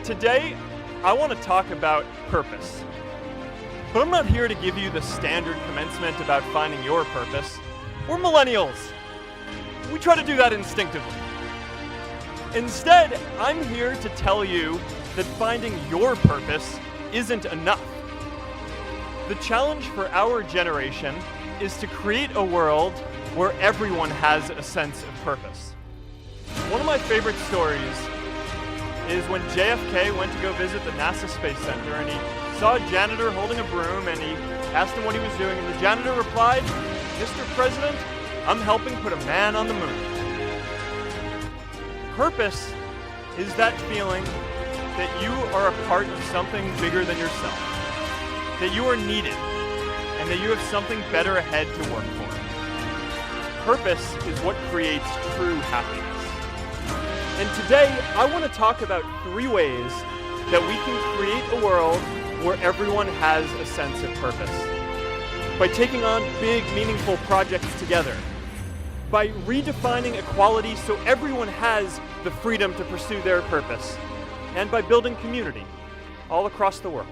Today, I want to talk about purpose. But I'm not here to give you the standard commencement about finding your purpose. We're millennials. We try to do that instinctively. Instead, I'm here to tell you that finding your purpose isn't enough. The challenge for our generation is to create a world where everyone has a sense of purpose. One of my favorite stories is when JFK went to go visit the NASA Space Center and he saw a janitor holding a broom and he asked him what he was doing, and the janitor replied, "Mr. President, I'm helping put a man on the moon." Purpose is that feeling that you are a part of something bigger than yourself, that you are needed, and that you have something better ahead to work for. Purpose is what creates true happiness. And today, I want to talk about 3 ways that we can create a world where everyone has a sense of purpose. By taking on big, meaningful projects together. By redefining equality so everyone has the freedom to pursue their purpose. And by building community all across the world.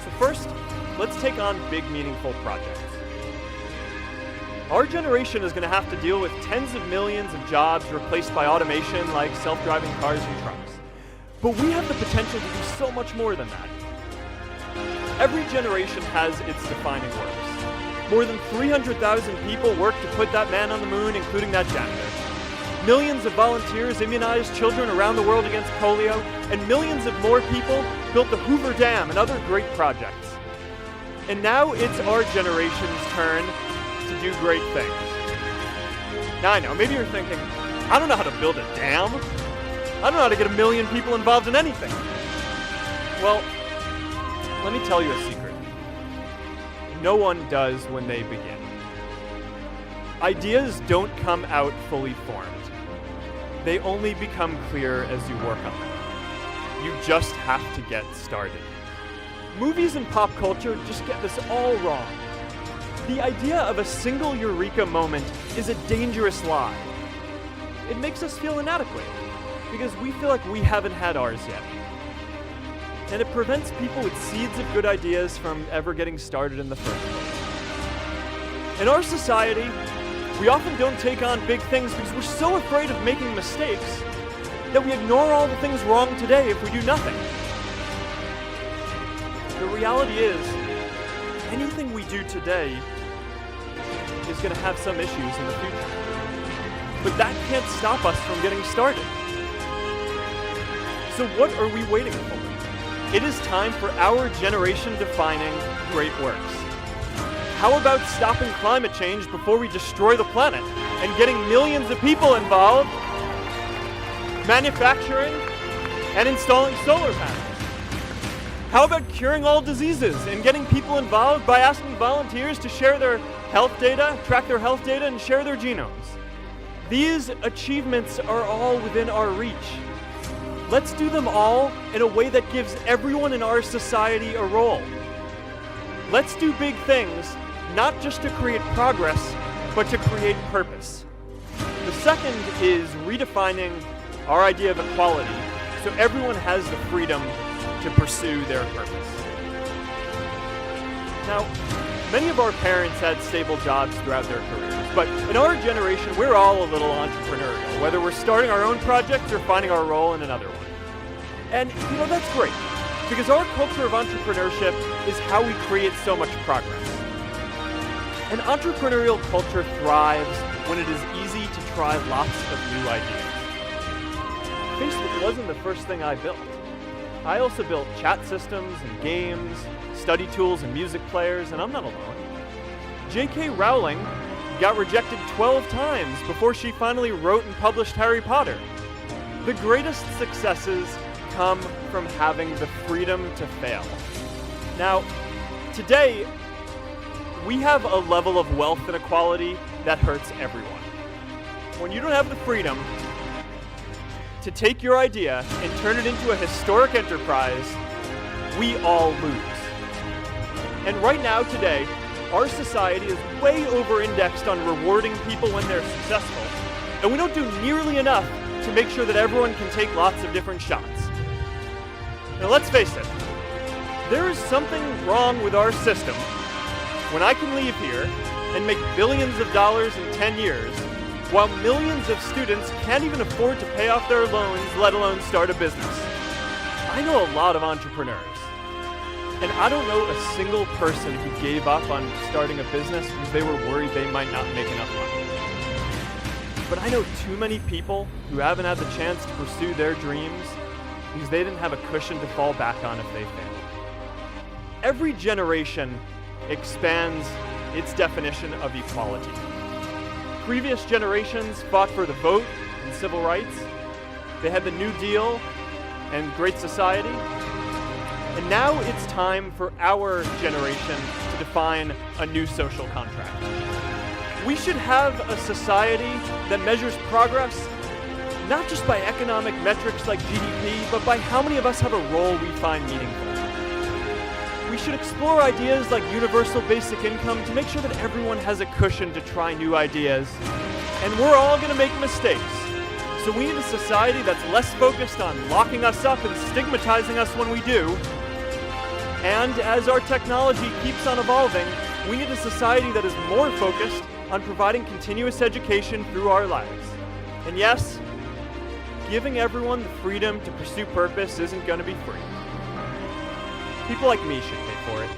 So first, let's take on big, meaningful projects. Our generation is going to have to deal with tens of millions of jobs replaced by automation like self-driving cars and trucks. But we have the potential to do so much more than that. Every generation has its defining works. More than 300,000 people worked to put that man on the moon, including that janitor. Millions of volunteers immunized children around the world against polio, and millions of more people built the Hoover Dam and other great projects. And now it's our generation's turn to do great things. Now I know, maybe you're thinking, I don't know how to build a dam. I don't know how to get 1 million people involved in anything. Well, let me tell you a secret. No one does when they begin. Ideas don't come out fully formed. They only become clear as you work on them. You just have to get started. Movies and pop culture just get this all wrong. The idea of a single eureka moment is a dangerous lie. It makes us feel inadequate because we feel like we haven't had ours yet. And it prevents people with seeds of good ideas from ever getting started in the first place. In our society, we often don't take on big things because we're so afraid of making mistakes that we ignore all the things wrong today if we do nothing. The reality is, anything we do today is going to have some issues in the future. But that can't stop us from getting started. So what are we waiting for? It is time for our generation-defining great works. How about stopping climate change before we destroy the planet and getting millions of people involved, manufacturing and installing solar panels? How about curing all diseases and getting people involved by asking volunteers to share their health data, track their health data, and share their genomes? These achievements are all within our reach. Let's do them all in a way that gives everyone in our society a role. Let's do big things, not just to create progress, but to create purpose. The second is redefining our idea of equality so everyone has the freedom to pursue their purpose. Now, many of our parents had stable jobs throughout their careers, but in our generation, we're all a little entrepreneurial, whether we're starting our own projects or finding our role in another one. And, that's great, because our culture of entrepreneurship is how we create so much progress. An entrepreneurial culture thrives when it is easy to try lots of new ideas. Facebook wasn't the first thing I built. I also built chat systems and games, study tools and music players, and I'm not alone. J.K. Rowling got rejected 12 times before she finally wrote and published Harry Potter. The greatest successes come from having the freedom to fail. Now, today, we have a level of wealth inequality that hurts everyone. When you don't have the freedom to take your idea and turn it into a historic enterprise, we all lose. And right now, today, our society is way over-indexed on rewarding people when they're successful, and we don't do nearly enough to make sure that everyone can take lots of different shots. Now let's face it, there is something wrong with our system when I can leave here and make billions of dollars in 10 years, while millions of students can't even afford to pay off their loans, let alone start a business. I know a lot of entrepreneurs, and I don't know a single person who gave up on starting a business because they were worried they might not make enough money. But I know too many people who haven't had the chance to pursue their dreams because they didn't have a cushion to fall back on if they failed. Every generation expands its definition of equality. Previous generations fought for the vote and civil rights. They had the New Deal and Great Society. And now it's time for our generation to define a new social contract. We should have a society that measures progress not just by economic metrics like GDP, but by how many of us have a role we find meaningful. We should explore ideas like universal basic income to make sure that everyone has a cushion to try new ideas. And we're all going to make mistakes. So we need a society that's less focused on locking us up and stigmatizing us when we do. And as our technology keeps on evolving, we need a society that is more focused on providing continuous education through our lives. And yes, giving everyone the freedom to pursue purpose isn't going to be free. People like me should pay for it.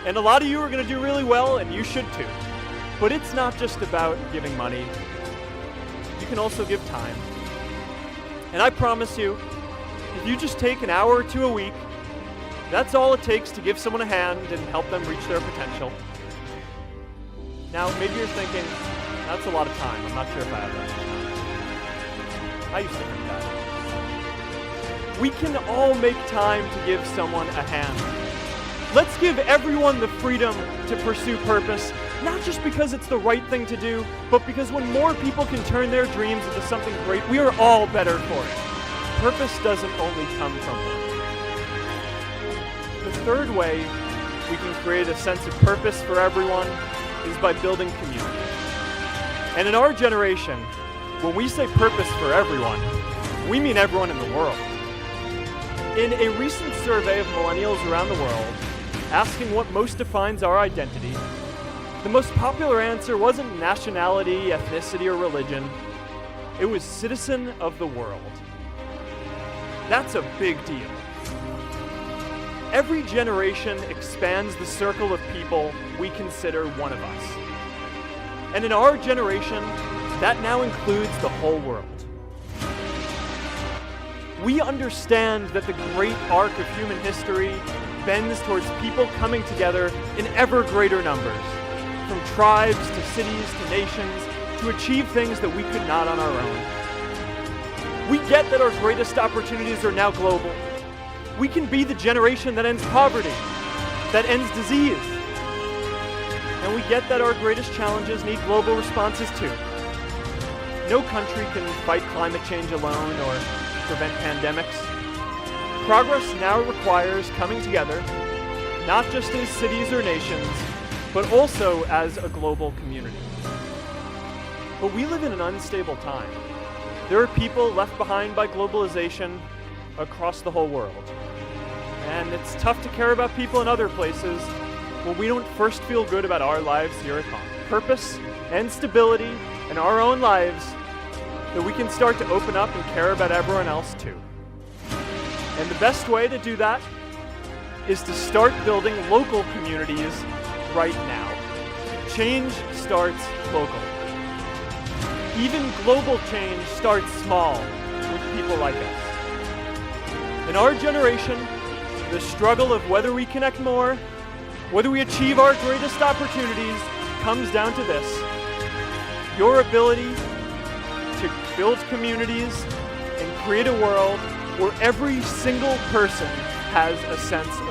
And a lot of you are going to do really well, and you should too. But it's not just about giving money. You can also give time. And I promise you, if you just take an hour or two a week, that's all it takes to give someone a hand and help them reach their potential. Now, maybe you're thinking, that's a lot of time. I'm not sure if I have that much time. I used to think that. We can all make time to give someone a hand. Let's give everyone the freedom to pursue purpose, not just because it's the right thing to do, but because when more people can turn their dreams into something great, we are all better for it. Purpose doesn't only come from work. The third way we can create a sense of purpose for everyone is by building community. And in our generation, when we say purpose for everyone, we mean everyone in the world. In a recent survey of millennials around the world, asking what most defines our identity, the most popular answer wasn't nationality, ethnicity, or religion. It was citizen of the world. That's a big deal. Every generation expands the circle of people we consider one of us. And in our generation, that now includes the whole world. We understand that the great arc of human history bends towards people coming together in ever greater numbers, from tribes to cities to nations, to achieve things that we could not on our own. We get that our greatest opportunities are now global. We can be the generation that ends poverty, that ends disease. And we get that our greatest challenges need global responses too. No country can fight climate change alone or prevent pandemics. Progress now requires coming together, not just as cities or nations, but also as a global community. But we live in an unstable time. There are people left behind by globalization across the whole world. And it's tough to care about people in other places when we don't first feel good about our lives here at home. Purpose and stability in our own lives, that we can start to open up and care about everyone else too. And the best way to do that is to start building local communities right now. Change starts local. Even global change starts small with people like us. In our generation, the struggle of whether we connect more, whether we achieve our greatest opportunities, comes down to this: your ability to build communities and create a world where every single person has a sense of